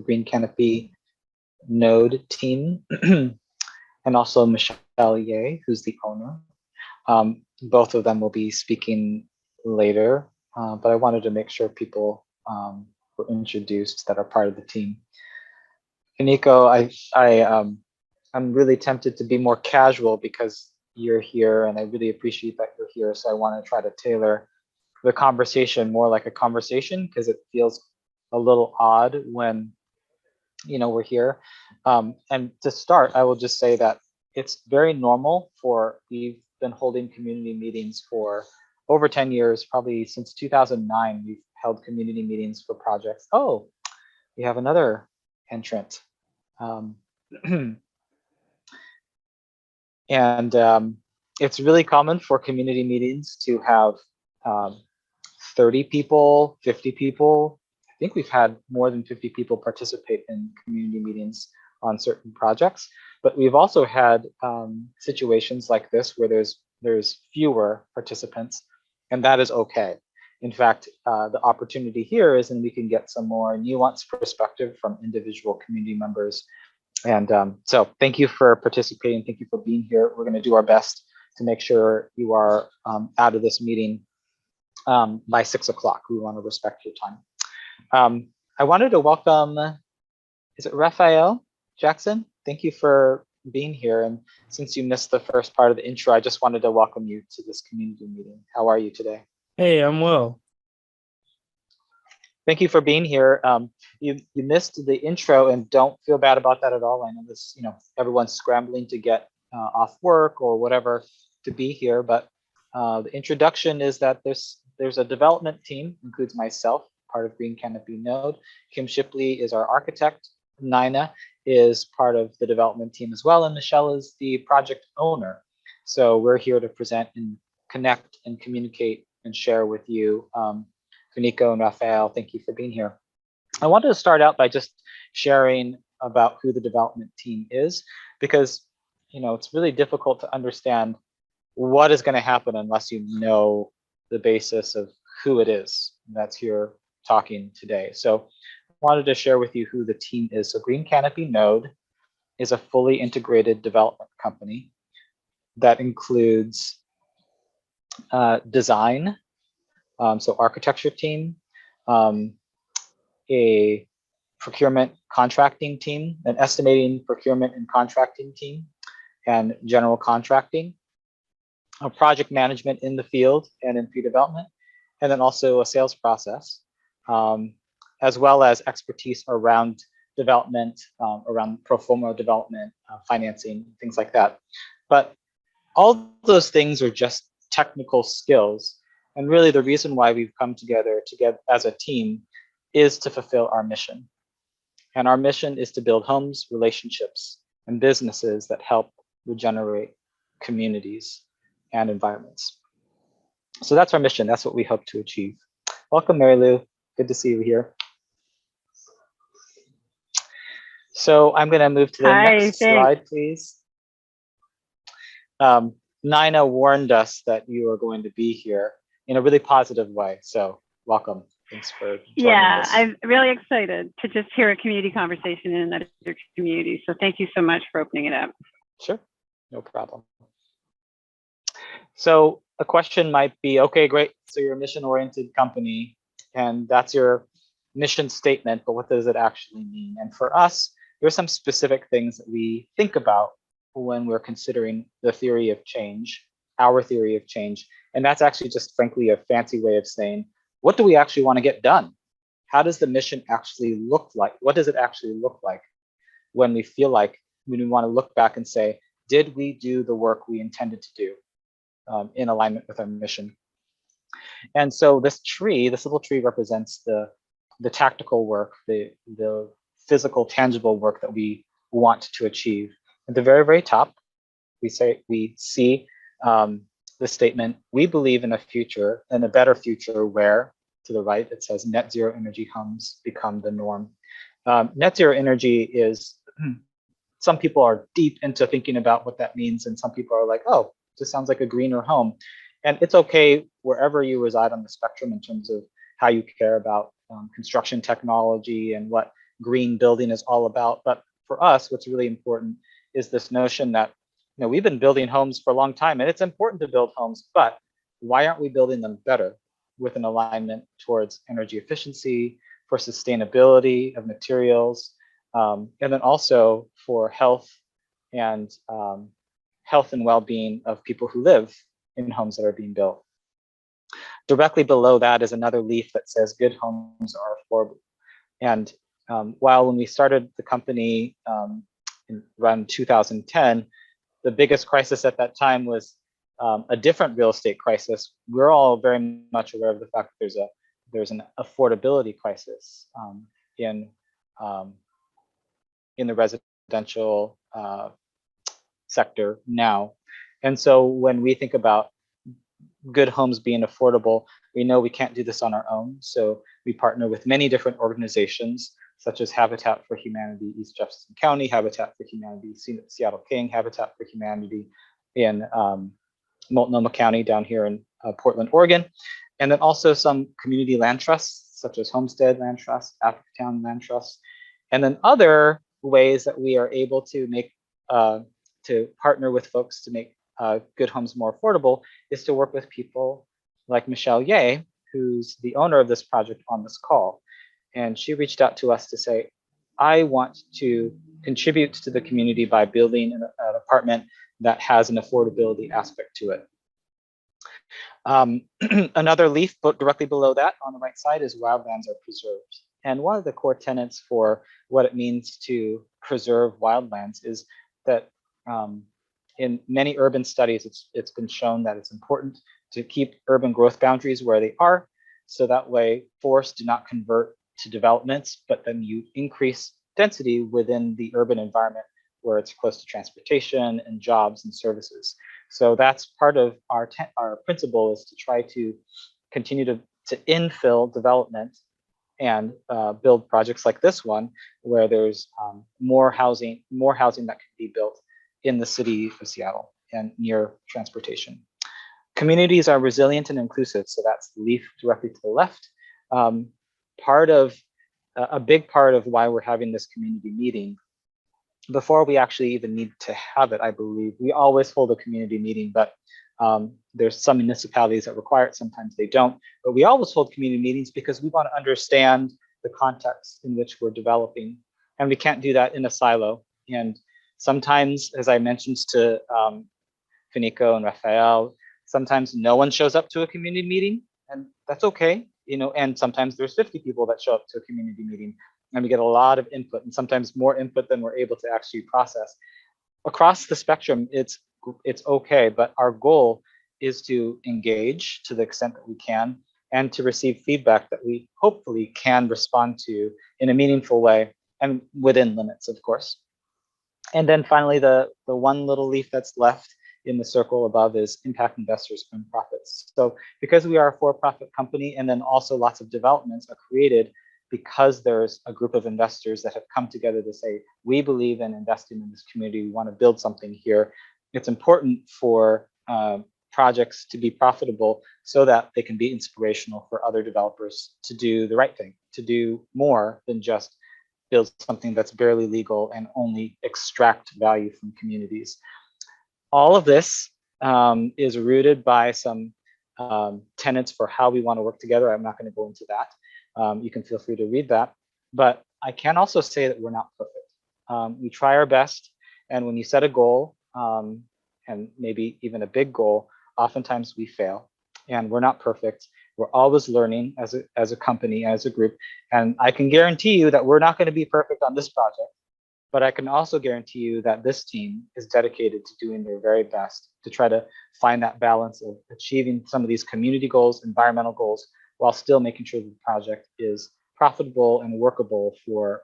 the Green Canopy NODE team, and also Michelle Ye, who's the owner. Both of them will be speaking later, but I wanted to make sure people were introduced that are part of the team. Kaniko, I'm really tempted to be more casual because you're here, and I really appreciate that you're here. So I want to try to tailor the conversation more like a conversation, because it feels a little odd when we're here. And to start, I will just say that it's very normal we've been holding community meetings for over 10 years, probably since 2009. We've held community meetings for projects. Oh, we have another entrant. And it's really common for community meetings to have 30 people, 50 people. I think we've had more than 50 people participate in community meetings on certain projects, but we've also had situations like this where there's fewer participants, and that is okay. In fact, the opportunity here is, and we can get some more nuanced perspective from individual community members. And so thank you for participating. Thank you for being here. We're going to do our best to make sure you are out of this meeting by 6 o'clock. We want to respect your time. I wanted to welcome, is it Raphael Jackson? Thank you for being here. And since you missed the first part of the intro, I just wanted to welcome you to this community meeting. How are you today? Hey, I'm well. Thank you for being here. You missed the intro, and don't feel bad about that at all. I know this, everyone's scrambling to get off work or whatever to be here, but the introduction is that there's a development team, includes myself, part of Green Canopy NODE. Kim Shipley is our architect. Nina is part of the development team as well, and Michelle is the project owner. So we're here to present and connect and communicate and share with you. Kaniko and Raphael, thank you for being here. I wanted to start out by just sharing about who the development team is, because it's really difficult to understand what is going to happen unless you know the basis of who it is that's here talking today. So I wanted to share with you who the team is. So Green Canopy NODE is a fully integrated development company that includes design, so architecture team, a procurement contracting team, an estimating, procurement, and contracting team, and general contracting, a project management in the field and in pre-development, and then also a sales process, as well as expertise around development, around pro forma development, financing, things like that. But all those things are just technical skills. And really the reason why we've come together as a team is to fulfill our mission. And our mission is to build homes, relationships, and businesses that help regenerate communities and environments. So that's our mission. That's what we hope to achieve. Welcome, Mary Lou. Good to see you here. So I'm going to move to the next slide, please. Nina warned us that you are going to be here in a really positive way. So welcome. Thanks for joining us. I'm really excited to just hear a community conversation in another community. So thank you so much for opening it up. Sure, no problem. So a question might be, okay, great. So you're a mission-oriented company, and that's your mission statement, but what does it actually mean? And for us, there's some specific things that we think about when we're considering the theory of change, our theory of change. And that's actually just frankly a fancy way of saying, what do we actually want to get done? How does the mission actually look like? What does it actually look like when we feel like, when we want to look back and say, did we do the work we intended to do in alignment with our mission? And so this little tree represents the tactical work, the physical, tangible work that we want to achieve. At the very, very top, we see the statement, we believe in a better future where, to the right, it says net zero energy homes become the norm. Net zero energy is, some people are deep into thinking about what that means, and some people are like, oh, this sounds like a greener home. And it's okay wherever you reside on the spectrum in terms of how you care about construction technology and what green building is all about. But for us, what's really important is this notion that, you know, we've been building homes for a long time, and it's important to build homes, but why aren't we building them better with an alignment towards energy efficiency, for sustainability of materials, and then also for health and well-being of people who live in homes that are being built. Directly below that is another leaf that says good homes are affordable. And while when we started the company in around 2010, the biggest crisis at that time was a different real estate crisis. We're all very much aware of the fact that there's an affordability crisis in the residential sector now. And so when we think about good homes being affordable, we know we can't do this on our own. So we partner with many different organizations, such as Habitat for Humanity East Jefferson County, Habitat for Humanity Seattle King, Habitat for Humanity in Multnomah County down here in Portland, Oregon, and then also some community land trusts, such as Homestead Land Trust, Africatown Land Trust, and then other ways that we are able to make to partner with folks to make good homes more affordable is to work with people like Michelle Ye, who's the owner of this project on this call. And she reached out to us to say, I want to contribute to the community by building an apartment that has an affordability aspect to it. Another leaf directly below that on the right side is wildlands are preserved. And one of the core tenets for what it means to preserve wildlands is that in many urban studies, it's been shown that it's important to keep urban growth boundaries where they are, so that way forests do not convert to developments, but then you increase density within the urban environment where it's close to transportation and jobs and services. So that's part of our principle, is to try to continue to infill development and build projects like this one, where there's more housing that can be built in the city of Seattle and near transportation. Communities are resilient and inclusive, so that's the leaf directly to the left. A big part of why we're having this community meeting, before we actually even need to have it, I believe, we always hold a community meeting, but there's some municipalities that require it, sometimes they don't, but we always hold community meetings because we want to understand the context in which we're developing, and we can't do that in a silo. And sometimes, as I mentioned to Finico and Rafael, sometimes no one shows up to a community meeting, and that's okay, you know, and sometimes there's 50 people that show up to a community meeting, and we get a lot of input, and sometimes more input than we're able to actually process. Across the spectrum, it's okay, but our goal is to engage to the extent that we can, and to receive feedback that we hopefully can respond to in a meaningful way, and within limits, of course. And then finally, the one little leaf that's left in the circle above is impact investors earn profits. So because we are a for-profit company, and then also lots of developments are created because there's a group of investors that have come together to say, we believe in investing in this community, we want to build something here. It's important for projects to be profitable so that they can be inspirational for other developers to do the right thing, to do more than just build something that's barely legal and only extract value from communities. All of this is rooted by some tenets for how we want to work together. I'm not going to go into that. You can feel free to read that. But I can also say that we're not perfect. We try our best. And when you set a goal, and maybe even a big goal, oftentimes we fail. And we're not perfect. We're always learning as a company, as a group. And I can guarantee you that we're not going to be perfect on this project. But I can also guarantee you that this team is dedicated to doing their very best to try to find that balance of achieving some of these community goals, environmental goals, while still making sure the project is profitable and workable for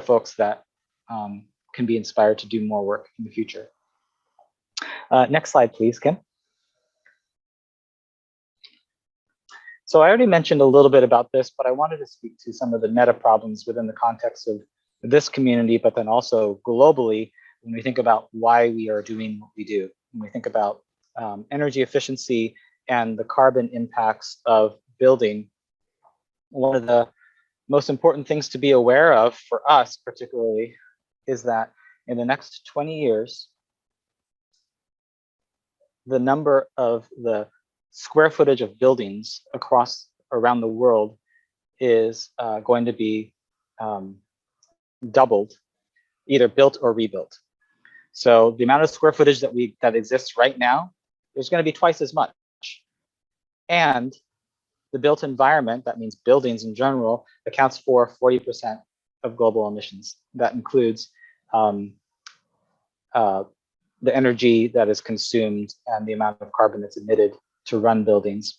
folks that can be inspired to do more work in the future. Next slide, please, Kim. So I already mentioned a little bit about this, but I wanted to speak to some of the meta problems within the context of this community, but then also globally, when we think about why we are doing what we do. When we think about energy efficiency and the carbon impacts of building, one of the most important things to be aware of for us particularly is that in the next 20 years, the number of the square footage of buildings around the world is going to be doubled, either built or rebuilt. So the amount of square footage that exists right now, there's going to be twice as much. And the built environment, that means buildings in general, accounts for 40% of global emissions. That includes the energy that is consumed and the amount of carbon that's emitted to run buildings.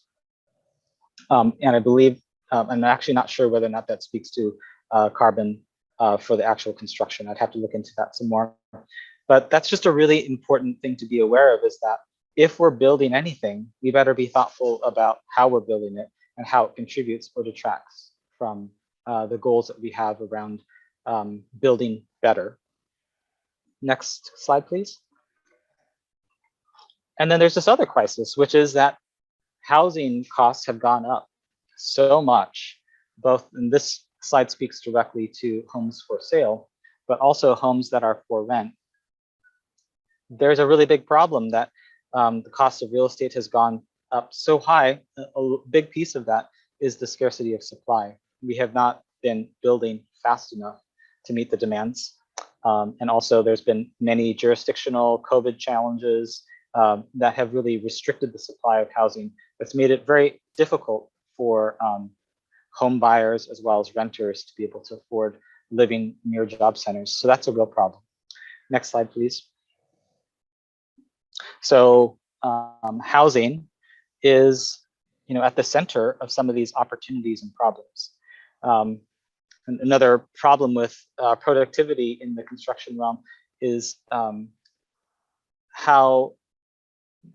And I believe, I'm actually not sure whether or not that speaks to carbon for the actual construction. I'd have to look into that some more. But that's just a really important thing to be aware of, is that if we're building anything, we better be thoughtful about how we're building it and how it contributes or detracts from the goals that we have around building better. Next slide, please. And then there's this other crisis, which is that housing costs have gone up so much, both, and this slide speaks directly to homes for sale, but also homes that are for rent. There's a really big problem that the cost of real estate has gone up so high. A big piece of that is the scarcity of supply. We have not been building fast enough to meet the demands. And also there's been many jurisdictional COVID challenges that have really restricted the supply of housing. That's made it very difficult for home buyers as well as renters to be able to afford living near job centers. So that's a real problem. Next slide, please. So housing is, at the center of some of these opportunities and problems. And another problem with productivity in the construction realm is how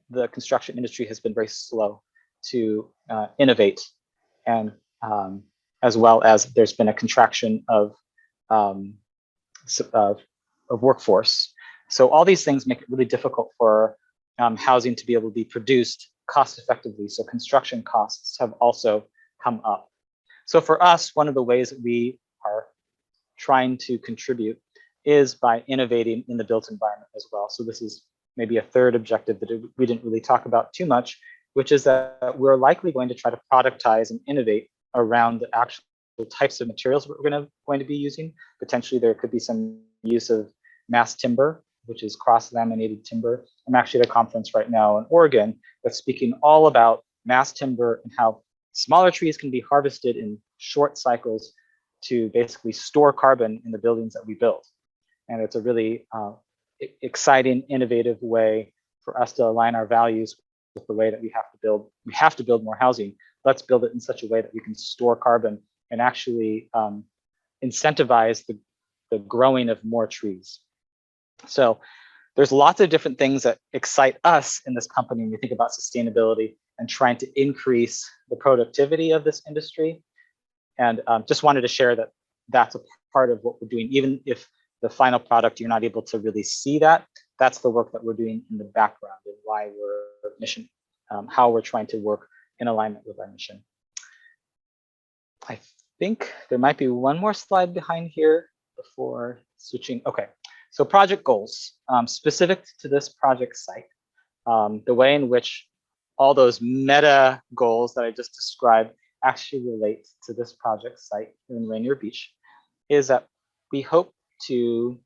the construction industry has been very slow to innovate, and as well as there's been a contraction of workforce. So all these things make it really difficult for housing to be able to be produced cost effectively. So construction costs have also come up. So for us, one of the ways that we are trying to contribute is by innovating in the built environment as well. So this is maybe a third objective that we didn't really talk about too much, which is that we're likely going to try to productize and innovate around the actual types of materials we're going to be using. Potentially there could be some use of mass timber, which is cross-laminated timber. I'm actually at a conference right now in Oregon that's speaking all about mass timber and how smaller trees can be harvested in short cycles to basically store carbon in the buildings that we build. And it's a really exciting, innovative way for us to align our values with the way that we have to build. We have to build more housing. Let's build it in such a way that we can store carbon and actually incentivize the growing of more trees. So there's lots of different things that excite us in this company when we think about sustainability and trying to increase the productivity of this industry. And just wanted to share that that's a part of what we're doing. Even if the final product, you're not able to really see that, that's the work that we're doing in the background and why we're mission, how we're trying to work in alignment with our mission. I think there might be one more slide behind here before switching. Okay, so project goals, specific to this project site, the way in which all those meta goals that I just described actually relate to this project site in Rainier Beach is that we hope to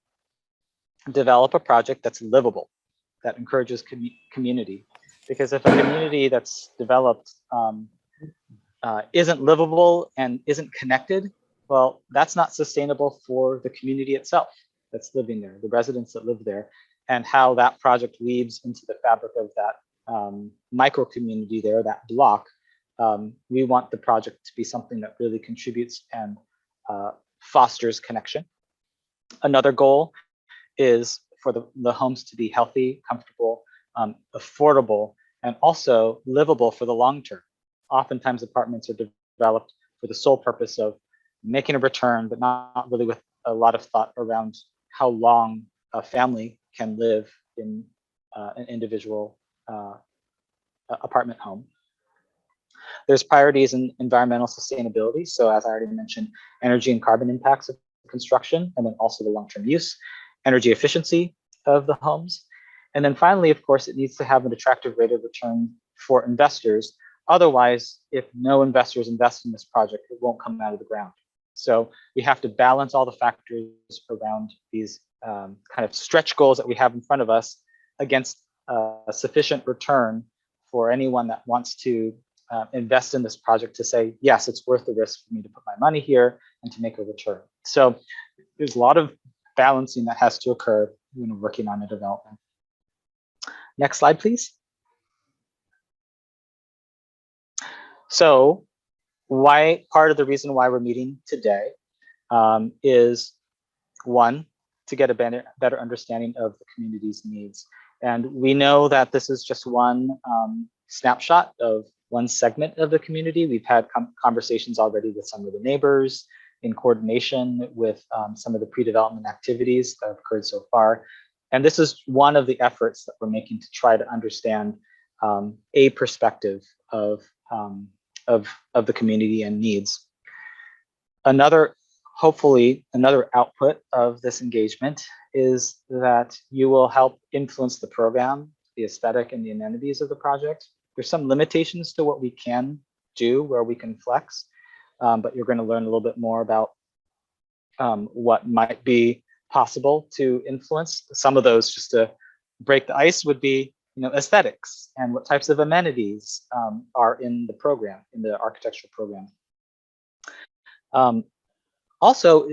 develop a project that's livable, that encourages community. Because if a community that's developed isn't livable and isn't connected, well, that's not sustainable for the community itself that's living there, the residents that live there, and how that project weaves into the fabric of that micro community there, that block. We want the project to be something that really contributes and fosters connection. Another goal is for the homes to be healthy, comfortable, affordable, and also livable for the long term. Oftentimes apartments are developed for the sole purpose of making a return, but not really with a lot of thought around how long a family can live in an individual apartment home. There's priorities in environmental sustainability. So as I already mentioned, energy and carbon impacts of construction, and then also the long-term use, energy efficiency of the homes. And then finally, of course, it needs to have an attractive rate of return for investors. Otherwise, if no investors invest in this project, it won't come out of the ground. So we have to balance all the factors around these kind of stretch goals that we have in front of us against a sufficient return for anyone that wants to invest in this project to say, yes, it's worth the risk for me to put my money here and to make a return. So there's a lot of balancing that has to occur when we're working on a development. Next slide, please. So part of the reason why we're meeting today is one, to get a better understanding of the community's needs. And we know that this is just one snapshot of one segment of the community. We've had conversations already with some of the neighbors in coordination with some of the pre-development activities that have occurred so far. And this is one of the efforts that we're making to try to understand a perspective of the community and needs. Hopefully, another output of this engagement is that you will help influence the program, the aesthetic and the amenities of the project. There's some limitations to what we can do, where we can flex, but you're going to learn a little bit more about what might be possible to influence. Some of those, just to break the ice, would be aesthetics and what types of amenities are in the program, in the architectural program. Also,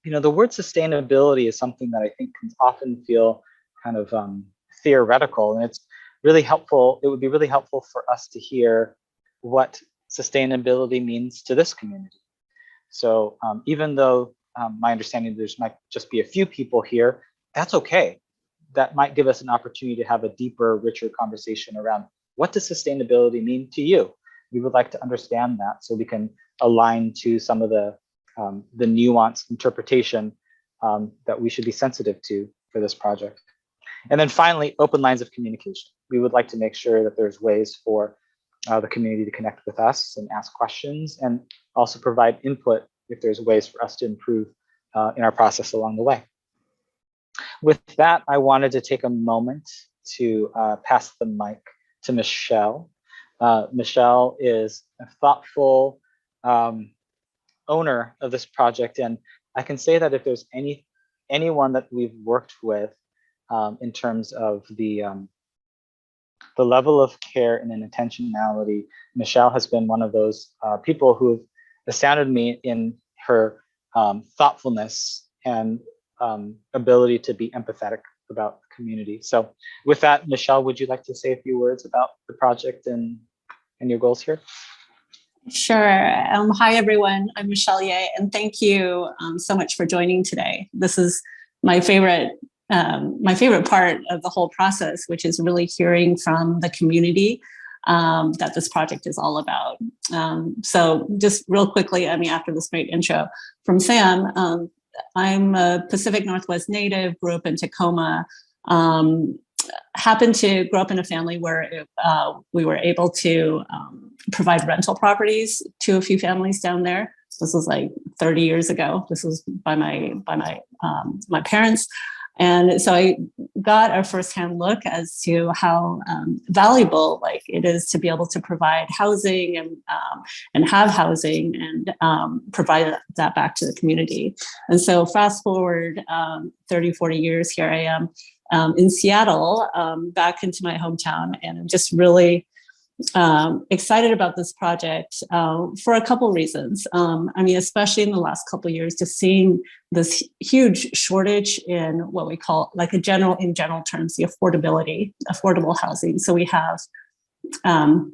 the word sustainability is something that I think can often feel kind of theoretical, and it's really helpful. It would be really helpful for us to hear what sustainability means to this community. So even though my understanding might just be a few people here, that's okay. That might give us an opportunity to have a deeper, richer conversation around what does sustainability mean to you? We would like to understand that so we can align to some of the nuanced interpretation that we should be sensitive to for this project. And then finally, open lines of communication. We would like to make sure that there's ways for the community to connect with us and ask questions, and also provide input if there's ways for us to improve in our process along the way. With that, I wanted to take a moment to pass the mic to Michelle. Michelle is a thoughtful owner of this project, and I can say that if there's anyone that we've worked with in terms of the level of care and an intentionality, Michelle has been one of those people who have astounded me in her thoughtfulness and ability to be empathetic about the community. So with that, Michelle, would you like to say a few words about the project and your goals here? Sure. Hi, everyone. I'm Michelle Ye, and thank you so much for joining today. This is my favorite part of the whole process, which is really hearing from the community that this project is all about. So just real quickly, after this great intro from Sam, I'm a Pacific Northwest native, grew up in Tacoma, happened to grow up in a family where we were able to provide rental properties to a few families down there. This was like 30 years ago. This was by my parents. And so I got a firsthand look as to how valuable it is to be able to provide housing and have housing and provide that back to the community. And so fast forward 30, 40 years, here I am in Seattle, back into my hometown, and I'm just really excited about this project for a couple reasons. Especially in the last couple of years, just seeing this huge shortage in what we call, in general terms, the affordable housing. So we have the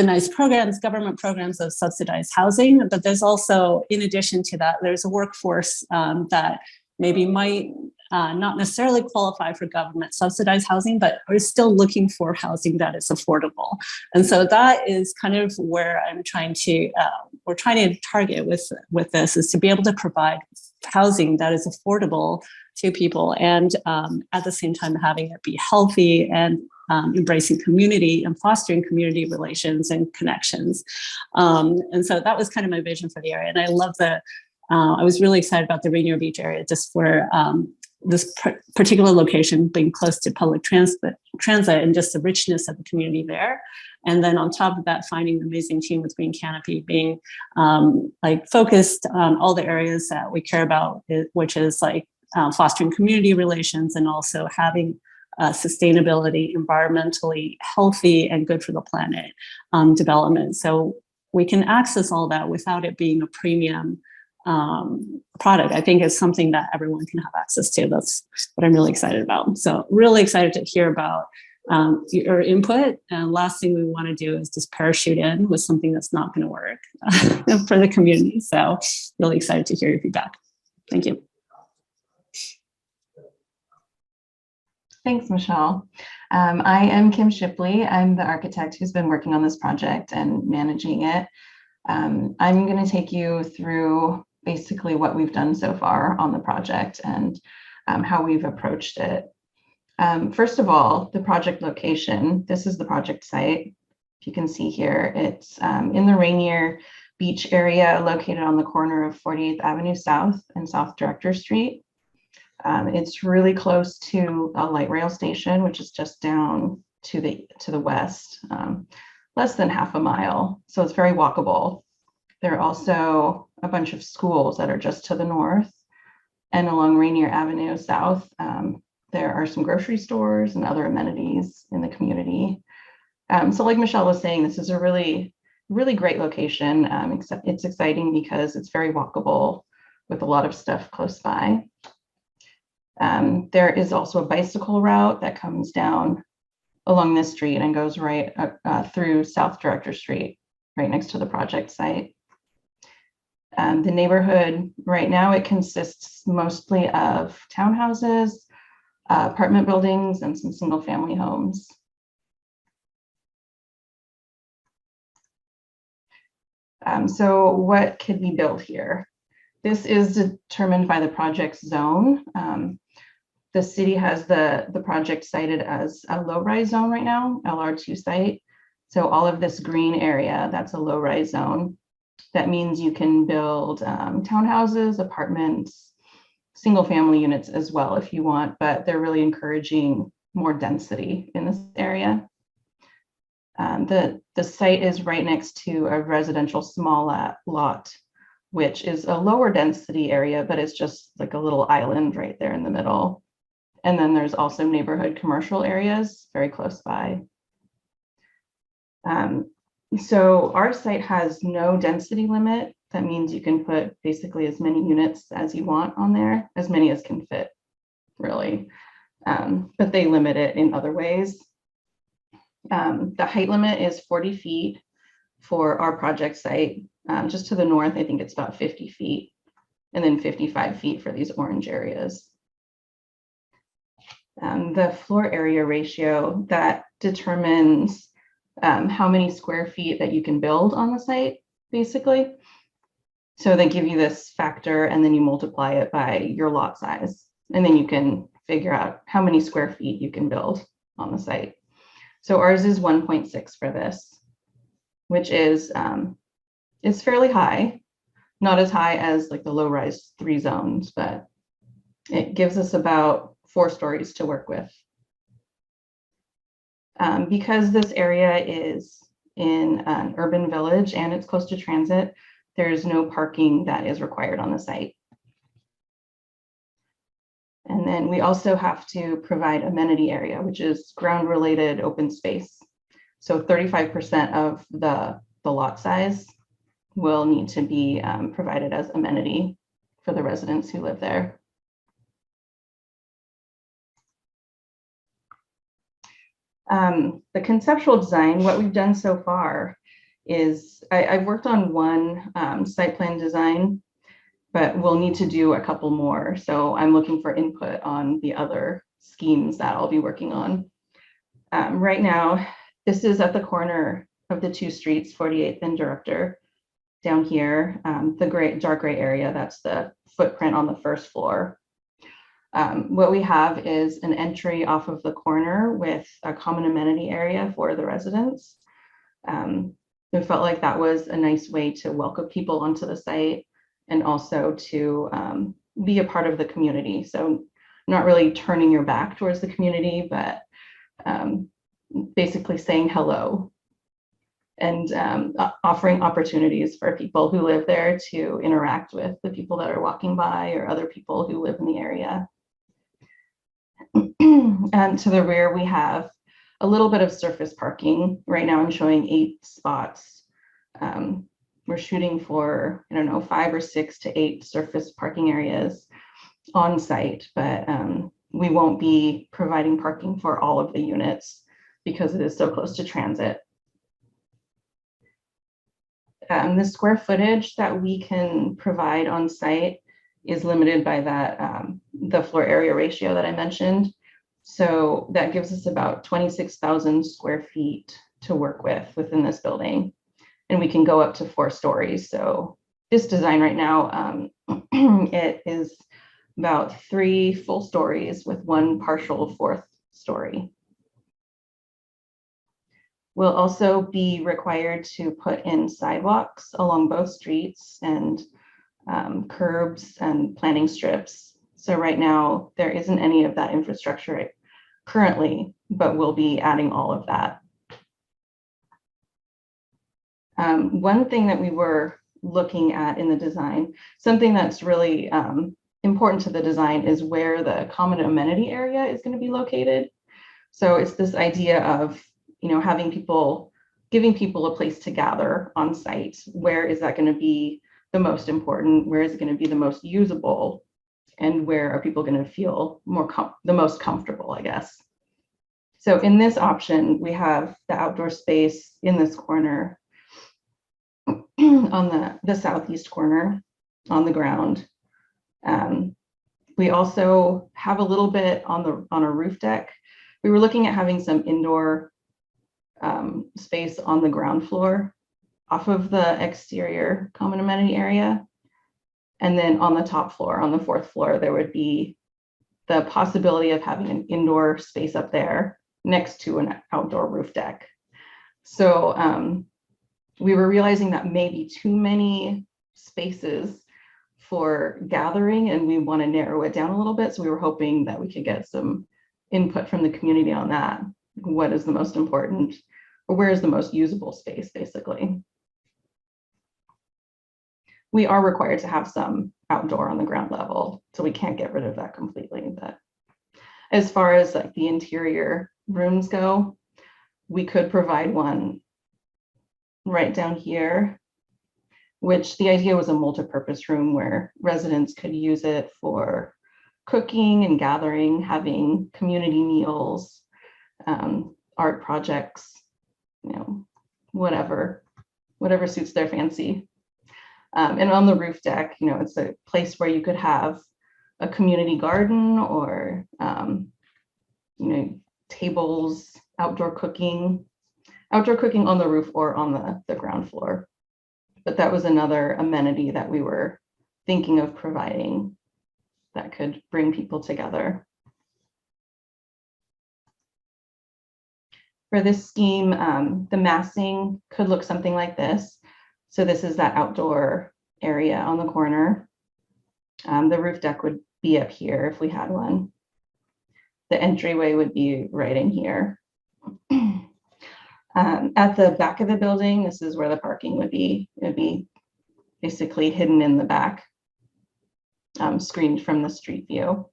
nice programs, government programs of subsidized housing, but there's also, in addition to that, there's a workforce that maybe might not necessarily qualify for government subsidized housing, but are still looking for housing that is affordable. And so that is kind of where we're trying to target with this, is to be able to provide housing that is affordable to people, and at the same time having it be healthy and embracing community and fostering community relations and connections. And so that was kind of my vision for the area. And I love I was really excited about the Rainier Beach area, just for this particular location being close to public transit and just the richness of the community there. And then on top of that, finding an amazing team with Green Canopy, being like focused on all the areas that we care about, which is like fostering community relations and also having sustainability, environmentally healthy and good for the planet development. So we can access all that without it being a premium product. I think it's something that everyone can have access to. That's what I'm really excited about. So really excited to hear about your input. And last thing we want to do is just parachute in with something that's not going to work for the community. So really excited to hear your feedback. Thank you. Thanks, Michelle. I am Kim Shipley. I'm the architect who's been working on this project and managing it. I'm going to take you through basically what we've done so far on the project and how we've approached it. First of all, the project location. This is the project site. If you can see here, it's in the Rainier Beach area, located on the corner of 48th Avenue South and South Director Street. It's really close to a light rail station, which is just down to the west, less than half a mile. So it's very walkable. There are also a bunch of schools that are just to the north, and along Rainier Avenue South, there are some grocery stores and other amenities in the community. So like Michelle was saying, this is a really, really great location. Except it's exciting because it's very walkable with a lot of stuff close by. There is also a bicycle route that comes down along this street and goes right through South Director Street, right next to the project site. The neighborhood right now, it consists mostly of townhouses, apartment buildings, and some single family homes. So what could be built here? This is determined by the project zone. The city has the project cited as a low-rise zone right now, LR2 site. So all of this green area, that's a low-rise zone. That means you can build townhouses, apartments, single family units as well if you want, but they're really encouraging more density in this area. The site is right next to a residential small lot, which is a lower density area, but it's just like a little island right there in the middle. And then there's also neighborhood commercial areas very close by. So our site has no density limit. That means you can put basically as many units as you want on there, as many as can fit, really. But they limit it in other ways. The height limit is 40 feet for our project site. Just to the north, I think it's about 50 feet, and then 55 feet for these orange areas. The floor area ratio, that determines how many square feet that you can build on the site, basically. So they give you this factor and then you multiply it by your lot size. And then you can figure out how many square feet you can build on the site. So ours is 1.6 for this, which is it's fairly high, not as high as like the low-rise 3 zones, but it gives us about 4 stories to work with. Because this area is in an urban village and it's close to transit, there is no parking that is required on the site. And then we also have to provide amenity area, which is ground-related open space. So 35% of the lot size will need to be provided as amenity for the residents who live there. The conceptual design, what we've done so far is I've worked on one site plan design, but we'll need to do a couple more. So I'm looking for input on the other schemes that I'll be working on. Right now, this is at the corner of the 2 streets, 48th and Director. Down here, the dark gray area, that's the footprint on the first floor. What we have is an entry off of the corner with a common amenity area for the residents. We felt like that was a nice way to welcome people onto the site and also to be a part of the community. So not really turning your back towards the community, but basically saying hello and offering opportunities for people who live there to interact with the people that are walking by or other people who live in the area. And to the rear, we have a little bit of surface parking. Right now I'm showing 8 spots. We're shooting for, I don't know, 5 or 6 to 8 surface parking areas on site, but we won't be providing parking for all of the units because it is so close to transit. The square footage that we can provide on site is limited by that the floor area ratio that I mentioned. So that gives us about 26,000 square feet to work with within this building. And we can go up to 4 stories. So this design right now, it is about 3 full stories with 1 partial 4th story. We'll also be required to put in sidewalks along both streets and curbs and planting strips. So right now there isn't any of that infrastructure currently, but we'll be adding all of that. One thing that we were looking at in the design, something that's really important to the design is where the common amenity area is going to be located. So it's this idea of, you know, having people, giving people a place to gather on site. Where is that going to be the most important? Where is it going to be the most usable? And where are people going to feel the most comfortable, I guess? So in this option, we have the outdoor space in this corner on the southeast corner on the ground. We also have a little bit on a roof deck. We were looking at having some indoor space on the ground floor off of the exterior common amenity area. And then on the top floor, on the 4th floor, there would be the possibility of having an indoor space up there next to an outdoor roof deck. So we were realizing that maybe too many spaces for gathering, and we want to narrow it down a little bit. So we were hoping that we could get some input from the community on that. What is the most important, or where is the most usable space, basically? We are required to have some outdoor on the ground level, so we can't get rid of that completely. But as far as like the interior rooms go, we could provide one right down here, which the idea was a multi-purpose room where residents could use it for cooking and gathering, having community meals, art projects, you know, whatever suits their fancy. And on the roof deck, you know, it's a place where you could have a community garden or, you know, tables, outdoor cooking on the roof or on the ground floor. But that was another amenity that we were thinking of providing that could bring people together. For this scheme, the massing could look something like this. So this is that outdoor area on the corner. The roof deck would be up here if we had one. The entryway would be right in here. At the back of the building, this is where the parking would be. It would be basically hidden in the back, screened from the street view.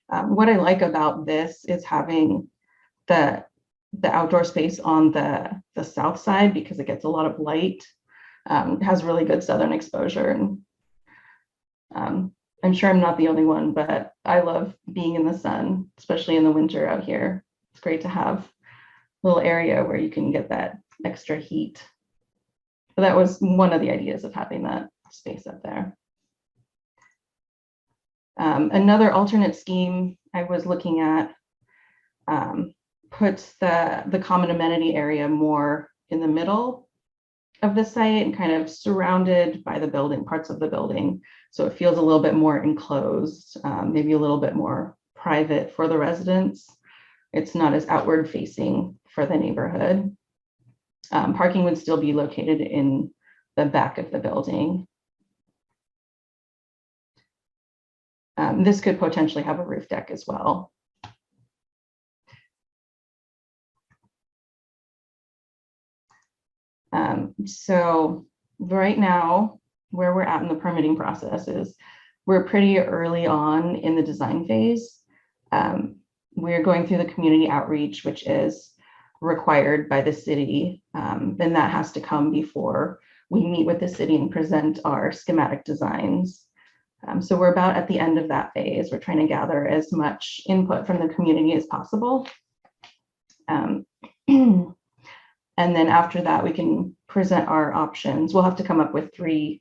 What I like about this is having the outdoor space on the south side because it gets a lot of light. It has really good southern exposure. And I'm sure I'm not the only one, but I love being in the sun, especially in the winter out here. It's great to have a little area where you can get that extra heat. So that was one of the ideas of having that space up there. Another alternate scheme I was looking at puts the common amenity area more in the middle. of the site and kind of surrounded by the building, parts of the building. So it feels a little bit more enclosed, maybe a little bit more private for the residents. It's not as outward facing for the neighborhood. Parking would still be located in the back of the building. This could potentially have a roof deck as well. So right now, where we're at in the permitting process is we're pretty early on in the design phase. We're going through the community outreach, which is required by the city. Then that has to come before we meet with the city and present our schematic designs. So we're about at the end of that phase. We're trying to gather as much input from the community as possible. And then after that, we can present our options. We'll have to come up with 3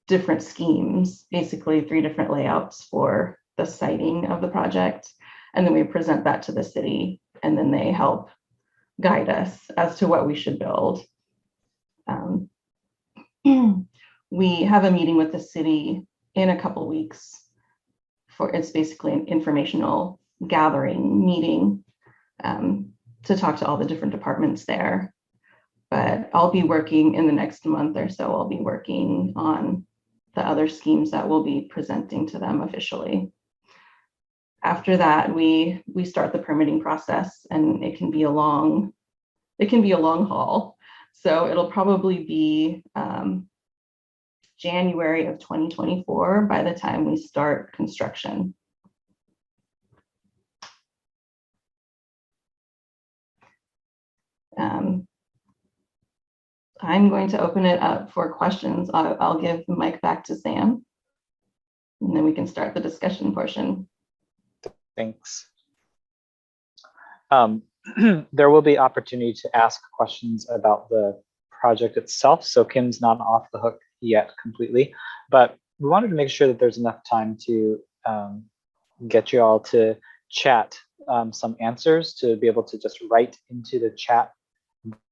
different schemes, basically 3 different layouts for the siting of the project. And then we present that to the city, and then they help guide us as to what we should build. We have a meeting with the city in a couple weeks. It's basically an informational gathering meeting to talk to all the different departments there. But I'll be working in the next month or so. I'll be working on the other schemes that we'll be presenting to them officially. After that, we start the permitting process, and it can be a long haul. So it'll probably be January of 2024 by the time we start construction. I'm going to open it up for questions. I'll give the mic back to Sam, and then we can start the discussion portion. Thanks. There will be opportunity to ask questions about the project itself. So Kim's not off the hook yet completely, but we wanted to make sure that there's enough time to get you all to chat some answers, to be able to just write into the chat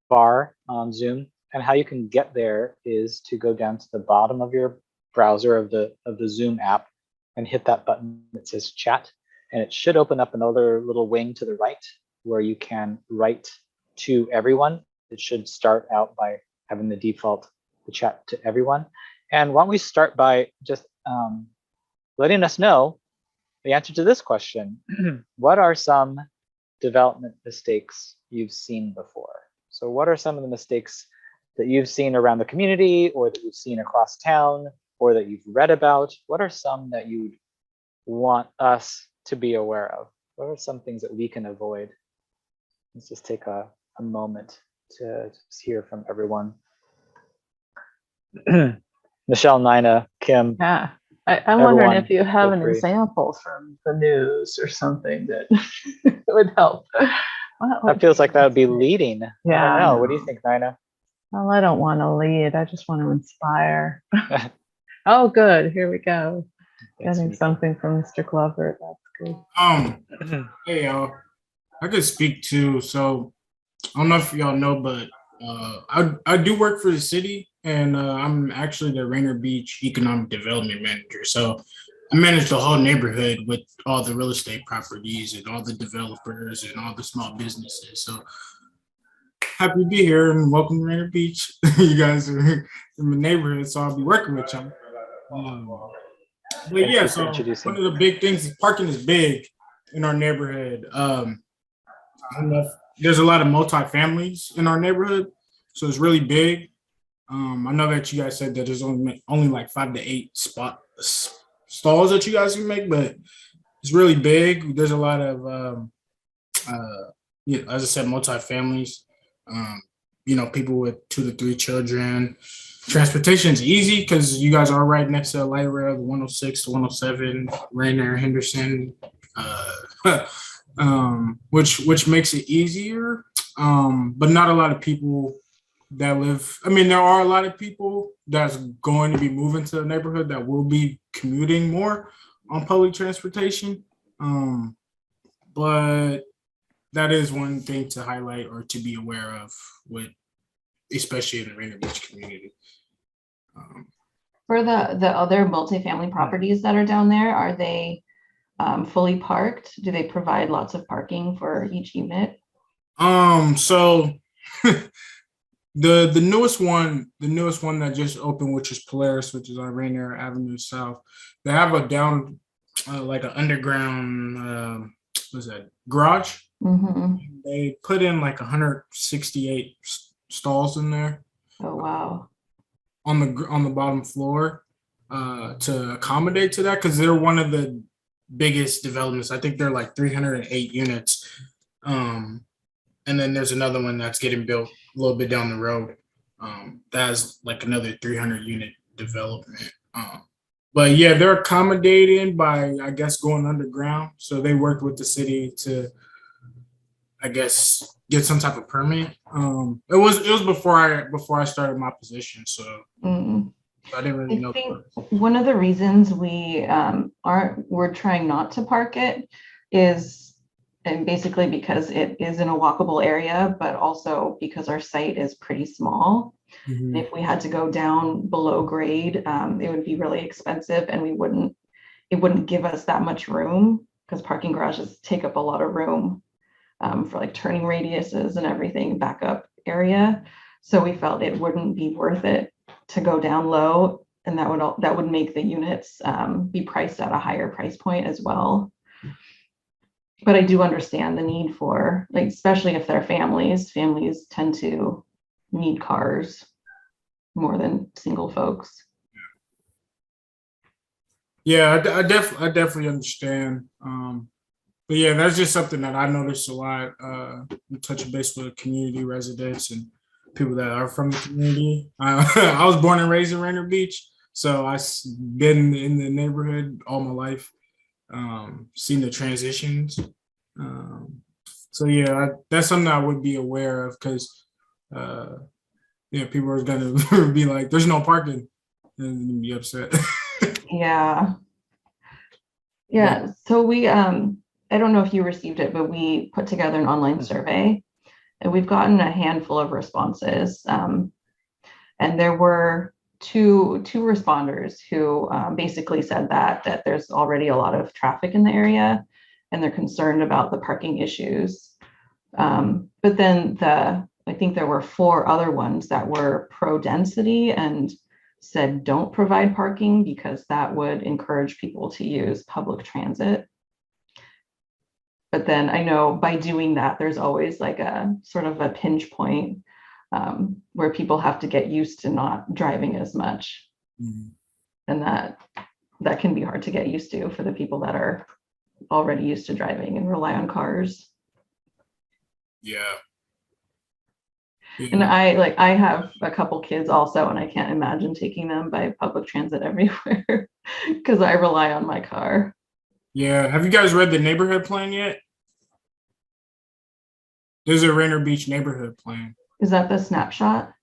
bar on Zoom. And how you can get there is to go down to the bottom of your browser of the Zoom app and hit that button that says chat. And it should open up another little wing to the right where you can write to everyone. It should start out by having the default to chat to everyone. And why don't we start by just letting us know the answer to this question. What are some development mistakes you've seen before? So what are some of the mistakes that you've seen around the community, or that you've seen across town, or that you've read about? What are some that you want us to be aware of? What are some things that we can avoid? Let's just take a moment to just hear from everyone. Michelle, Nina, Kim. Yeah, I'm wondering everyone, if you have feel an free. example from the news or something that would help. That feels like that would be leading. Yeah. I don't know. What do you think, Nina? Well, I don't want to lead. I just want to inspire. Oh, good. Here we go. Getting something from Mr. Glover. That's good. Hey y'all, I could speak to, so I don't know if y'all know, but I do work for the city, and I'm actually the Rainier Beach Economic Development Manager. So I manage the whole neighborhood with all the real estate properties and all the developers and all the small businesses. So happy to be here and welcome to Rainier Beach. You guys are in the neighborhood, so I'll be working with y'all. But yeah, so one of the big things is parking is big in our neighborhood. I don't know if there's a lot of multi-families in our neighborhood, so it's really big. I know that you guys said that there's only like 5 to 8 stalls that you guys can make, but it's really big. There's a lot of, as I said, multi-families. People with 2 to 3 children. Transportation is easy because you guys are right next to the light rail, the 106, the 107, Rainier, Henderson, which makes it easier. But not a lot of people that live. I mean, there are a lot of people that's going to be moving to the neighborhood that will be commuting more on public transportation. But that is one thing to highlight or to be aware of with especially in the Rainier Beach community. For the other multifamily properties that are down there, are they fully parked? Do they provide lots of parking for each unit? So the newest one that just opened, which is Polaris, which is on Rainier Avenue South, they have a down like an underground what's that, garage. Mm-hmm. They put in like 168 stalls in there. Oh, wow. On the bottom floor to accommodate to that, because they're one of the biggest developments. I think they're like 308 units. And then there's another one that's getting built a little bit down the road. That's like another 300 unit development. But yeah, they're accommodating by, I guess, going underground. So they worked with the city to, I guess, get some type of permit. It was before I started my position, so I didn't really know. I think one of the reasons we're trying not to park it is, and basically because it is in a walkable area, but also because our site is pretty small. Mm-hmm. If we had to go down below grade, it would be really expensive, and it wouldn't give us that much room, because parking garages take up a lot of room for like turning radiuses and everything, backup area. So we felt it wouldn't be worth it to go down low, and that would make the units be priced at a higher price point as well. But I do understand the need for, like, especially if they're families tend to need cars more than single folks. Yeah, I definitely understand. But yeah, that's just something that I noticed a lot. Touching base with community residents and people that are from the community. I was born and raised in Rainier Beach, so I've been in the neighborhood all my life, seen the transitions. So yeah, that's something I would be aware of, because yeah, people are gonna be like, "There's no parking," and be upset. Yeah. So we I don't know if you received it, but we put together an online survey, and we've gotten a handful of responses. And there were two responders who basically said that there's already a lot of traffic in the area, and they're concerned about the parking issues. But then I think there were 4 other ones that were pro density and said don't provide parking because that would encourage people to use public transit. But then I know by doing that, there's always like a sort of a pinch point where people have to get used to not driving as much. Mm-hmm. And that can be hard to get used to for the people that are already used to driving and rely on cars. Yeah. And I have a couple kids also, and I can't imagine taking them by public transit everywhere because I rely on my car. Yeah. Have you guys read the neighborhood plan yet? There's a Rainier Beach neighborhood plan. Is that the snapshot?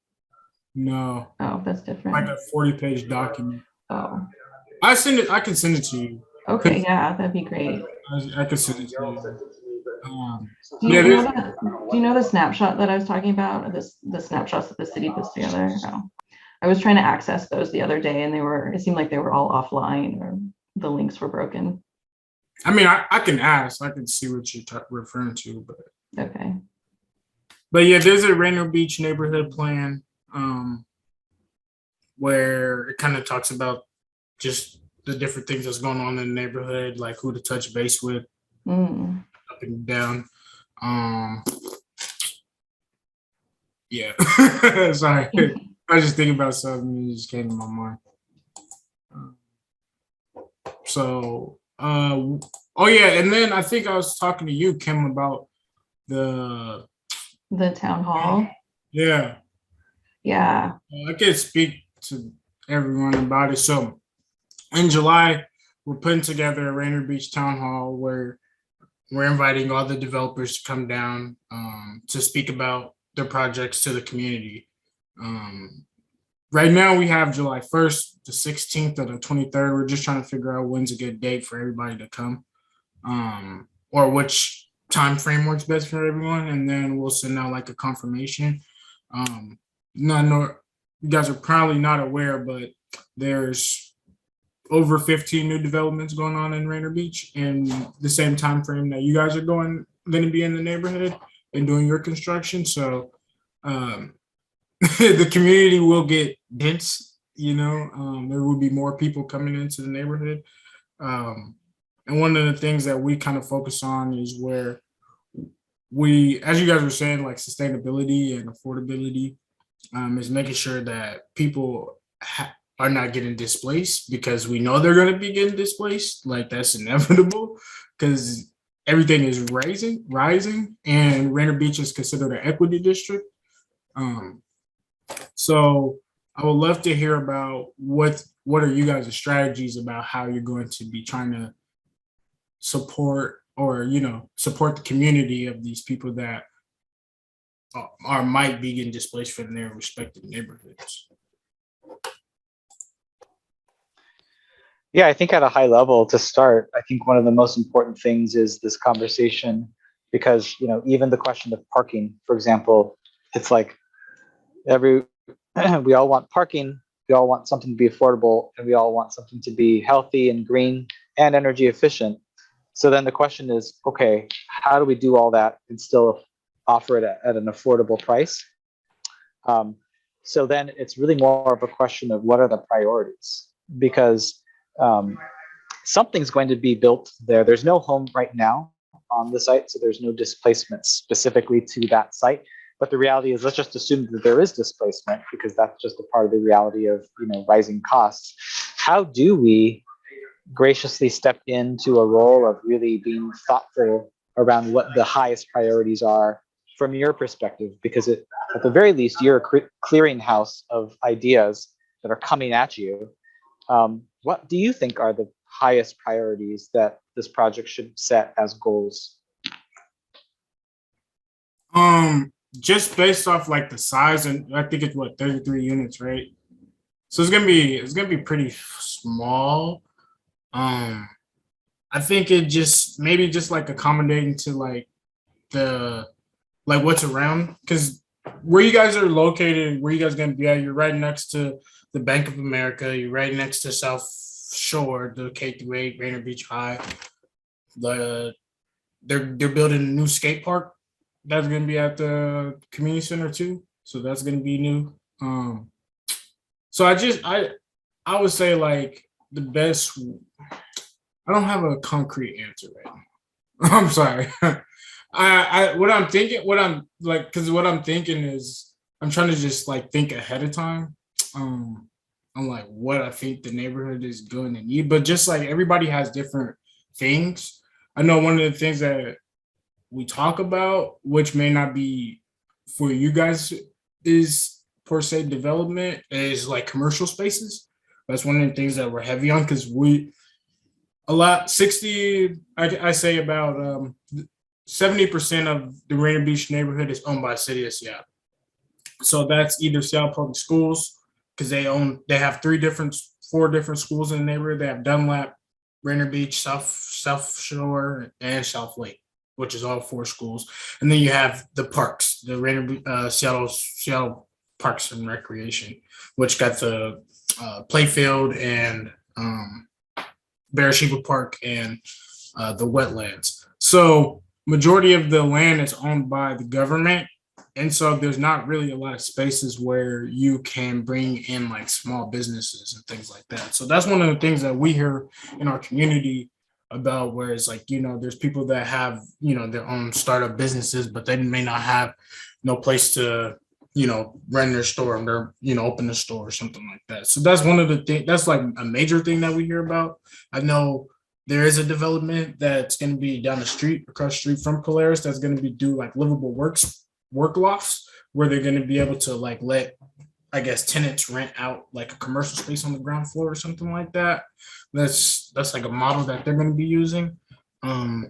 No. Oh, that's different. Like a 40-page document. Oh. I can send it to you. Okay, yeah, that'd be great. I can send it to you. Do you know the snapshot that I was talking about? The snapshots that the city puts together? No. I was trying to access those the other day, and it seemed like they were all offline, or the links were broken. I mean, I can ask. I can see what you're referring to, but okay. But yeah, there's a Rainier Beach neighborhood plan where it kind of talks about just the different things that's going on in the neighborhood, like who to touch base with, up and down. Yeah, sorry. I was just thinking about something and it just came to my mind. Oh yeah, and then I think I was talking to you, Kim, about the town hall. Yeah. Yeah. I can speak to everyone about it. So in July, we're putting together a Rainier Beach town hall where we're inviting all the developers to come down to speak about their projects to the community. Right now we have July 1st, the 16th, or the 23rd. We're just trying to figure out when's a good date for everybody to come, or which time frame works best for everyone, and then we'll send out like a confirmation. no, you guys are probably not aware, but there's over 15 new developments going on in Rainier Beach in the same time frame that you guys are going to be in the neighborhood and doing your construction. So the community will get dense, there will be more people coming into the neighborhood. And one of the things that we kind of focus on is where we, as you guys were saying, like sustainability and affordability, is making sure that people are not getting displaced, because we know they're going to be getting displaced. Like, that's inevitable because everything is rising, and Rainier Beach is considered an equity district. So I would love to hear about what are you guys' strategies about how you're going to be trying to support support the community of these people that might be getting displaced from their respective neighborhoods. Yeah, I think at a high level to start, I think one of the most important things is this conversation, because even the question of parking, for example, it's like we all want parking, we all want something to be affordable, and we all want something to be healthy and green and energy efficient. So then the question is, okay, how do we do all that and still offer it at an affordable price? So then it's really more of a question of what are the priorities, because something's going to be built there. There's no home right now on the site, so there's no displacement specifically to that site. But the reality is, let's just assume that there is displacement, because that's just a part of the reality of rising costs. How do we graciously step into a role of really being thoughtful around what the highest priorities are from your perspective? Because at the very least, you're a clearinghouse of ideas that are coming at you. What do you think are the highest priorities that this project should set as goals? Just based off like the size, and I think it's 33 units, right? So it's gonna be pretty small. I think it maybe just like accommodating to like what's around, because where you guys are located, where you guys gonna be at, you're right next to the Bank of America, you're right next to South Shore, the K-8 Rainier Beach High. They're building a new skate park that's gonna be at the community center too, so that's gonna be new. So I would say like the best. I don't have a concrete answer right now. I'm sorry. What I'm thinking is I'm trying to just like think ahead of time. I'm like what I think the neighborhood is going to need, but just like everybody has different things. I know one of the things that we talk about, which may not be for you guys, is per se development, is like commercial spaces. That's one of the things that we're heavy on, because I say about 70% of the Rainier Beach neighborhood is owned by the city of Seattle. So that's either Seattle Public Schools, because they have 4 different schools in the neighborhood. They have Dunlap, Rainier Beach, South Shore, and South Lake, which is all 4 schools. And then you have the parks, the Seattle Parks and Recreation, which got the playfield and Bereshiva Park and the wetlands. So majority of the land is owned by the government. And so there's not really a lot of spaces where you can bring in like small businesses and things like that. So that's one of the things that we hear in our community about, where it's like, there's people that have, their own startup businesses, but they may not have no place to, run their store or, open a store or something like that. So that's one of the things, that's like a major thing that we hear about. I know there is a development that's going to be down the street, across the street from Polaris, that's going to be do like livable work lofts, where they're going to be able to like let, I guess, tenants rent out like a commercial space on the ground floor or something like that. That's like a model that they're going to be using.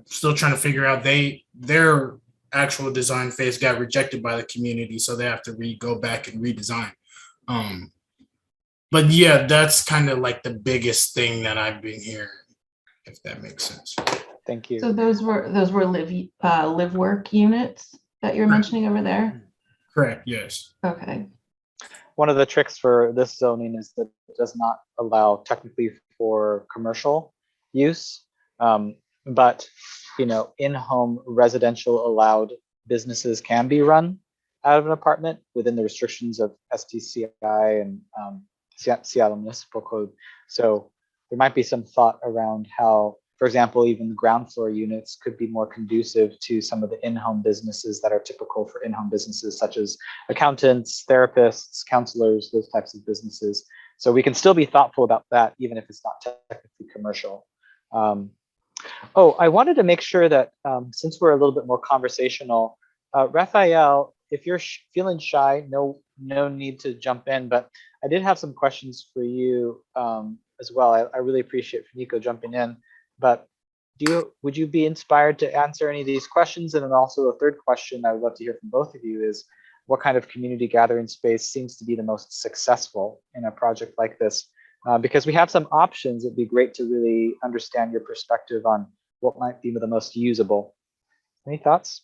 Still trying to figure out, their actual design phase got rejected by the community, so they have to go back and redesign. But yeah, that's kind of like the biggest thing that I've been hearing, if that makes sense. Thank you. So those were live work units that you're mentioning over there? Correct. Yes. Okay. one of the tricks for this zoning is that it does not allow technically for commercial use, but in-home residential allowed businesses can be run out of an apartment within the restrictions of STCI and Seattle Municipal Code. So there might be some thought around how, for example, even the ground floor units could be more conducive to some of the in-home businesses that are typical for in-home businesses, such as accountants, therapists, counselors, those types of businesses. So we can still be thoughtful about that, even if it's not technically commercial. I wanted to make sure that since we're a little bit more conversational, Raphael, if you're feeling shy, no need to jump in, but I did have some questions for you as well. I really appreciate Nico jumping in, but would you be inspired to answer any of these questions? And then also a third question I would love to hear from both of you is, what kind of community gathering space seems to be the most successful in a project like this? Because we have some options, it'd be great to really understand your perspective on what might be the most usable. Any thoughts?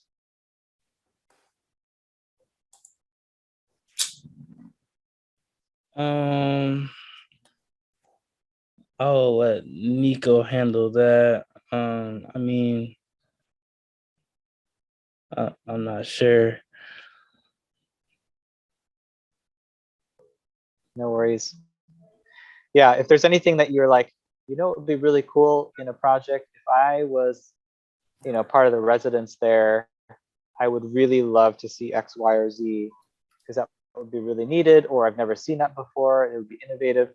I'll let Nico handle that. I mean, I'm not sure. No worries. Yeah, if there's anything that you're like, it would be really cool in a project, if I was, part of the residents there, I would really love to see X, Y, or Z, because that would be really needed, or I've never seen that before, it would be innovative.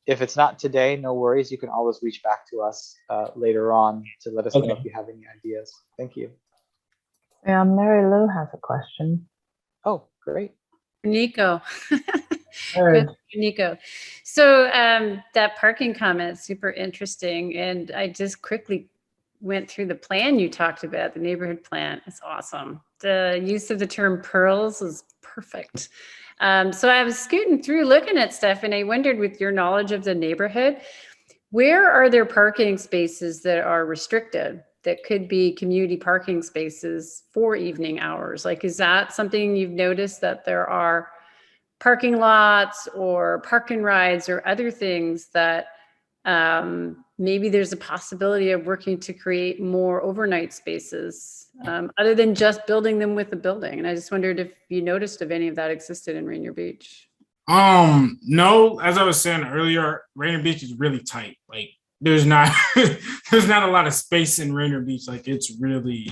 If it's not today, no worries, you can always reach back to us later on to let us know if you have any ideas. Thank you. Yeah, Mary Lou has a question. Oh, great. Nico. Good. Nico. So that parking comment is super interesting. And I just quickly went through the plan you talked about, the neighborhood plan. It's awesome. The use of the term pearls is perfect. So I was scooting through looking at stuff, and I wondered, with your knowledge of the neighborhood, where are there parking spaces that are restricted that could be community parking spaces for evening hours? Like, is that something you've noticed, that there are parking lots or parking rides or other things that maybe there's a possibility of working to create more overnight spaces other than just building them with the building? And I just wondered if you noticed if any of that existed in Rainier Beach. No, as I was saying earlier, Rainier Beach is really tight. Like, there's not there's not a lot of space in Rainier Beach. Like, it's really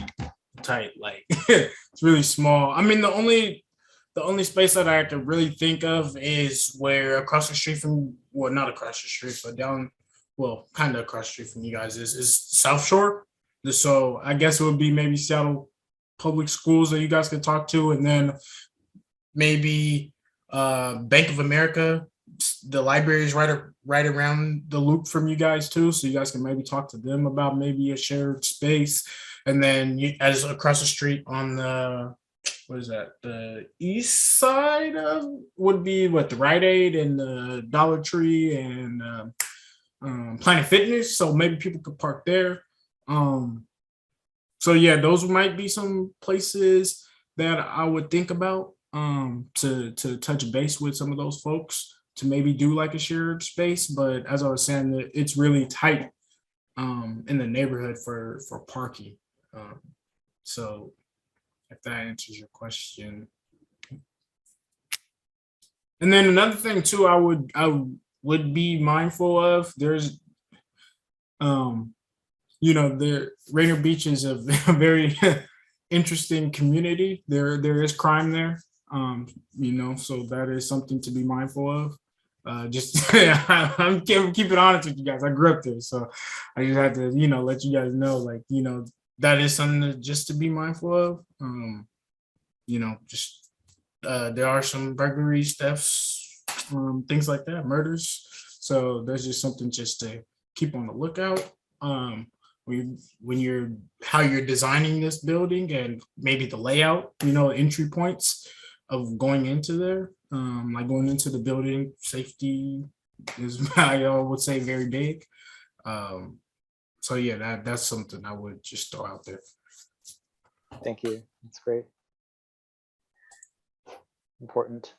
tight. Like, it's really small. I mean, the only space that I could really think of is where across the street from, well, not across the street, but kind of across the street from you guys is South Shore. So I guess it would be maybe Seattle Public Schools that you guys could talk to, and then maybe Bank of America. The library is right around the loop from you guys too, so you guys can maybe talk to them about maybe a shared space. And then as across the street on the, what is that, the east side of would be the Rite Aid and the Dollar Tree and Planet Fitness, so maybe people could park there. So yeah, those might be some places that I would think about to touch base with some of those folks to maybe do like a shared space. But as I was saying, it's really tight in the neighborhood for parking. So if that answers your question. And then another thing too, I would be mindful of, there's the Rainier Beach is a very interesting community. There is crime there, so that is something to be mindful of. I'm keeping honest with you guys. I grew up there, so I just had to, let you guys know, like, that is something just to be mindful of. There are some burglaries, thefts, things like that, murders. So there's just something just to keep on the lookout. How you're designing this building and maybe the layout, entry points of going into there, like going into the building, safety is, I would say, very big. So yeah, that's something I would just throw out there. Thank you. That's great. Important.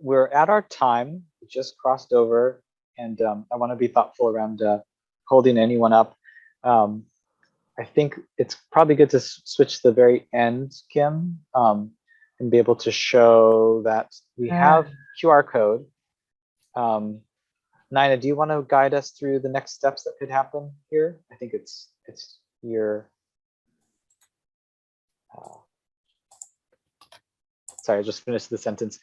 We're at our time. We just crossed over, and I want to be thoughtful around holding anyone up. I think it's probably good to switch to the very end, Kim, and be able to show that we have QR code. Nina, do you want to guide us through the next steps that could happen here? I think it's your. Sorry, I just finished the sentence.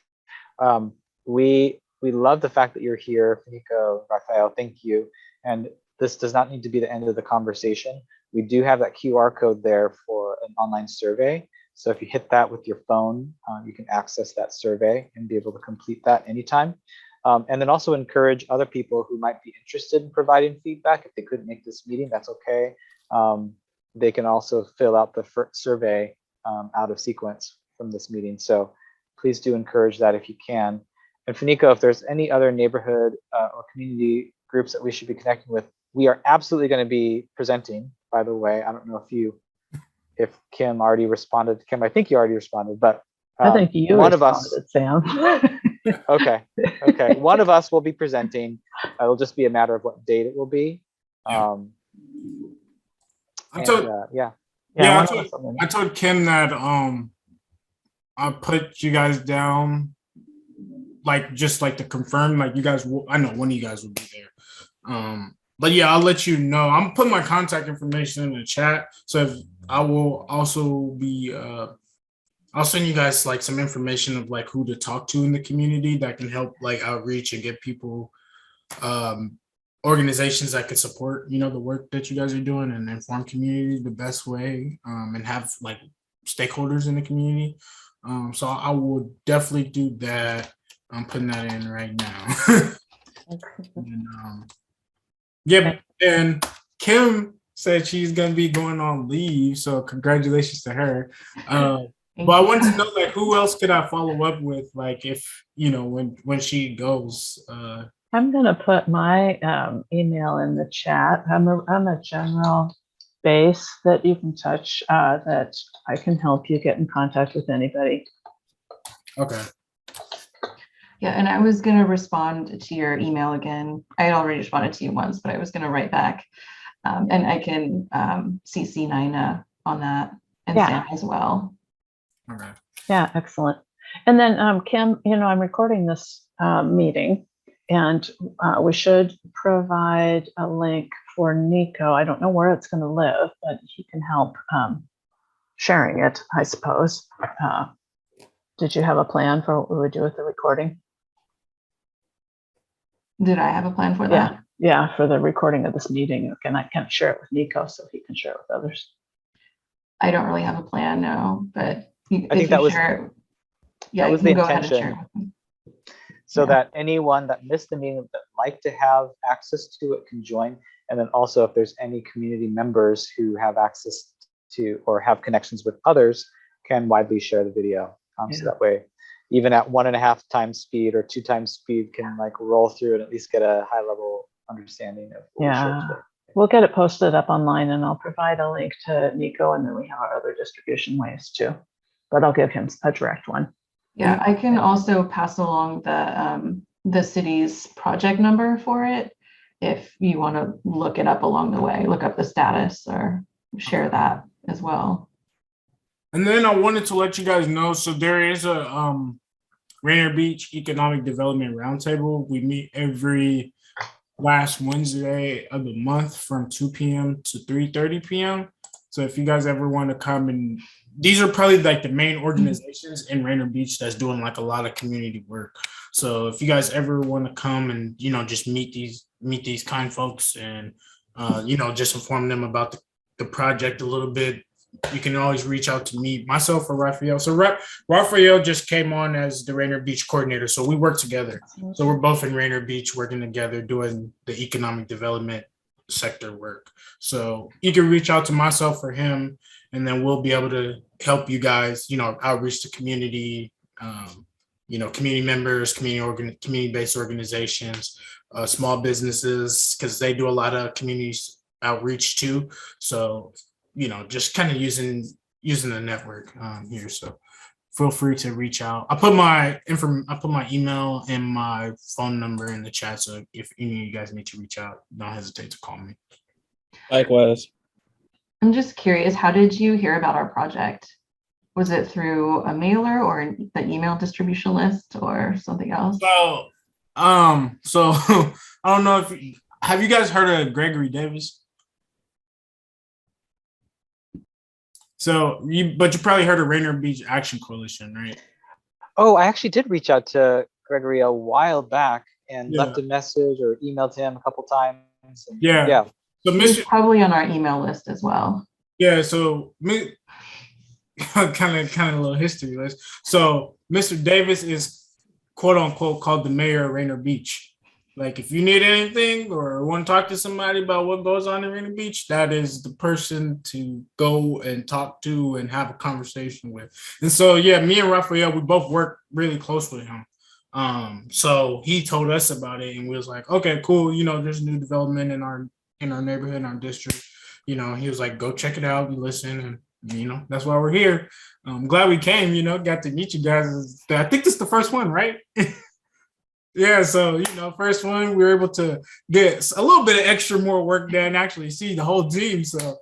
We love the fact that you're here, Nico, Raphael, thank you. And this does not need to be the end of the conversation. We do have that QR code there for an online survey. So if you hit that with your phone, you can access that survey and be able to complete that anytime. And then also encourage other people who might be interested in providing feedback. If they couldn't make this meeting, that's okay. They can also fill out the survey out of sequence from this meeting. So please do encourage that if you can. And Fanico, if there's any other neighborhood or community groups that we should be connecting with, we are absolutely going to be presenting, by the way. I don't know if Kim already responded. Kim, I think you already responded, but I think you one responded, of us, Sam. Okay. One of us will be presenting. It'll just be a matter of what date it will be. I told Kim that I'll put you guys down, like just like to confirm, like you guys will, I know one of you guys will be there. But yeah, I'll let you know. I'm putting my contact information in the chat. So if I will also be I'll send you guys like some information of like who to talk to in the community that can help like outreach and get people organizations that can support, you know, the work that you guys are doing and inform community the best way, and have like stakeholders in the community. So I will definitely do that. I'm putting that in right now. And, and Kim said she's gonna be going on leave, so congratulations to her. But I wanted to know, like, who else could I follow up with, like, if you know when she goes. I'm gonna put my email in the chat. I'm a general base that you can touch, that I can help you get in contact with anybody. Okay. Yeah, and I was going to respond to your email again. I had already responded to you once, but I was going to write back, and I can CC Nina on that and Sam as well. Okay. Yeah, excellent. And then Kim, you know, I'm recording this meeting, and we should provide a link for Nico. I don't know where it's going to live, but he can help sharing it, I suppose. Did you have a plan for what we would do with the recording? Did I have a plan for that? Yeah, for the recording of this meeting. And I can't share it with Nico, so he can share it with others. I don't really have a plan, no, but I think that was the intention. So that anyone that missed the meeting that like to have access to it can join. And then also if there's any community members who have access to or have connections with others, can widely share the video. So that way, even at 1.5 times speed or 2 times speed can like roll through and at least get a high level understanding of what we shared today. We'll get it posted up online, and I'll provide a link to Nico, and then we have our other distribution ways too. But I'll give him a direct one. Yeah, I can also pass along the city's project number for it if you want to look it up along the way, look up the status or share that as well. And then I wanted to let you guys know, so there is a Rainier Beach Economic Development Roundtable. We meet every last Wednesday of the month from 2 p.m. to 3:30 p.m. So if you guys ever want to come, and these are probably like the main organizations in Rainier Beach that's doing like a lot of community work. So if you guys ever want to come and, you know, just meet these kind folks and, you know, just inform them about the project a little bit, you can always reach out to me, myself, or Raphael. So Raphael just came on as the Rainier Beach coordinator. So we work together. So we're both in Rainier Beach working together, doing the economic development sector work. So you can reach out to myself or him, and then we'll be able to help you guys, you know, outreach to community, you know, community members, community-based organizations, small businesses, because they do a lot of community outreach too. So, you know, just kind of using the network here. So feel free to reach out. I put my email and my phone number in the chat. So if any of you guys need to reach out, don't hesitate to call me. Likewise. I'm just curious, how did you hear about our project? Was it through a mailer or the email distribution list or something else? So, so I don't know if have you guys heard of Gregory Davis? So but you probably heard of Rainier Beach Action Coalition, right? Oh, I actually did reach out to Gregory a while back and Yeah. left a message or emailed him a couple times. And Yeah. yeah. So He's Mr. probably on our email list as well. Yeah, so kind of a little history list. So Mr. Davis is quote unquote called the mayor of Rainier Beach. Like if you need anything or want to talk to somebody about what goes on in Rainier Beach, that is the person to go and talk to and have a conversation with. And so yeah, me and Raphael, we both work really close with him. So he told us about it and we was like, okay, cool. You know, there's new development in our neighborhood, in our district. You know, he was like, go check it out and listen. And, you know, that's why we're here. I'm glad we came, you know, got to meet you guys. I think this is the first one, right? Yeah, so, you know, first one, we were able to get a little bit of extra more work done, actually see the whole team. So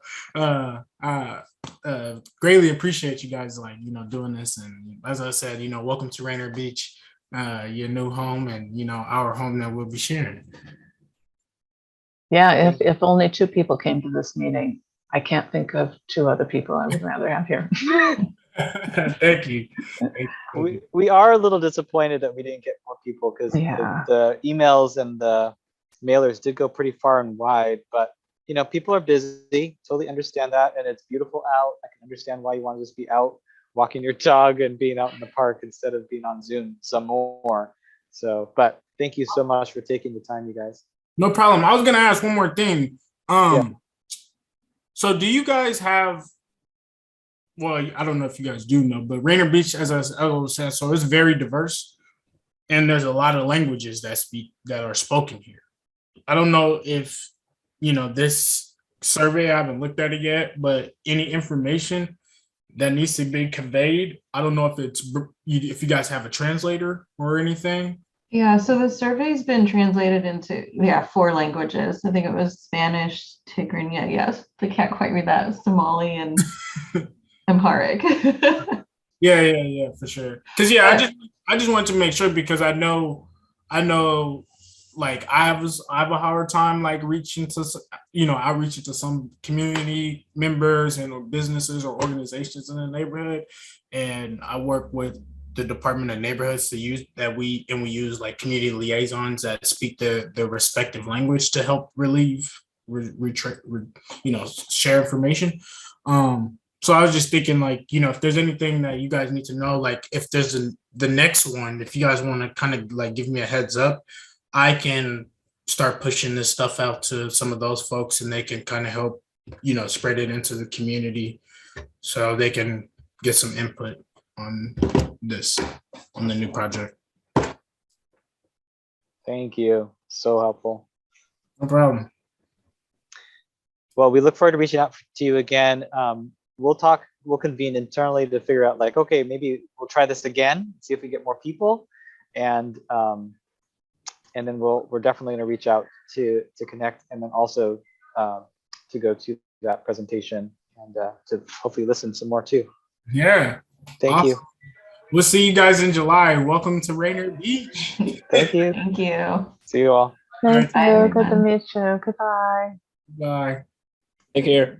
greatly appreciate you guys, like, you know, doing this. And as I said, you know, welcome to Rainier Beach, your new home and, you know, our home that we'll be sharing. Yeah, if only 2 people came to this meeting, I can't think of 2 other people I would rather have here. Thank you. We are a little disappointed that we didn't get more people because Yeah. the emails and the mailers did go pretty far and wide, but you know, people are busy, totally understand that, and it's beautiful out. I can understand why you want to just be out walking your dog and being out in the park instead of being on Zoom some more. So, but thank you so much for taking the time, you guys. No problem. I was gonna ask one more thing. Yeah. So do you guys have, well, I don't know if you guys do know, but Rainier Beach, as I was saying, so it's very diverse and there's a lot of languages that are spoken here. I don't know if, you know, this survey, I haven't looked at it yet, but any information that needs to be conveyed, I don't know if you guys have a translator or anything. Yeah, so the survey's been translated into 4 languages. I think it was Spanish, Tigrinya, yes, I can't quite read that, Somali and Amharic. Yeah, for sure. Because I just wanted to make sure because I know, like I have a hard time like reaching to, you know, outreaching to some community members and or businesses or organizations in the neighborhood, and I work with the Department of Neighborhoods we use like community liaisons that speak the respective language to help share information. So I was just thinking, like, you know, if there's anything that you guys need to know, like if there's the next one, if you guys want to kind of like give me a heads up, I can start pushing this stuff out to some of those folks and they can kind of help, you know, spread it into the community so they can get some input on the new project. Thank you. So helpful. No problem. Well, we look forward to reaching out to you again. We'll convene internally to figure out like, okay, maybe we'll try this again, see if we get more people. And then we're definitely going to reach out to connect and then also to go to that presentation and to hopefully listen some more too. Yeah. Thank you. We'll see you guys in July. Welcome to Rainier Beach. Thank you. Thank you. See you all. Thank Bye, you. Good to everyone. meet you. Goodbye. Bye. Take care.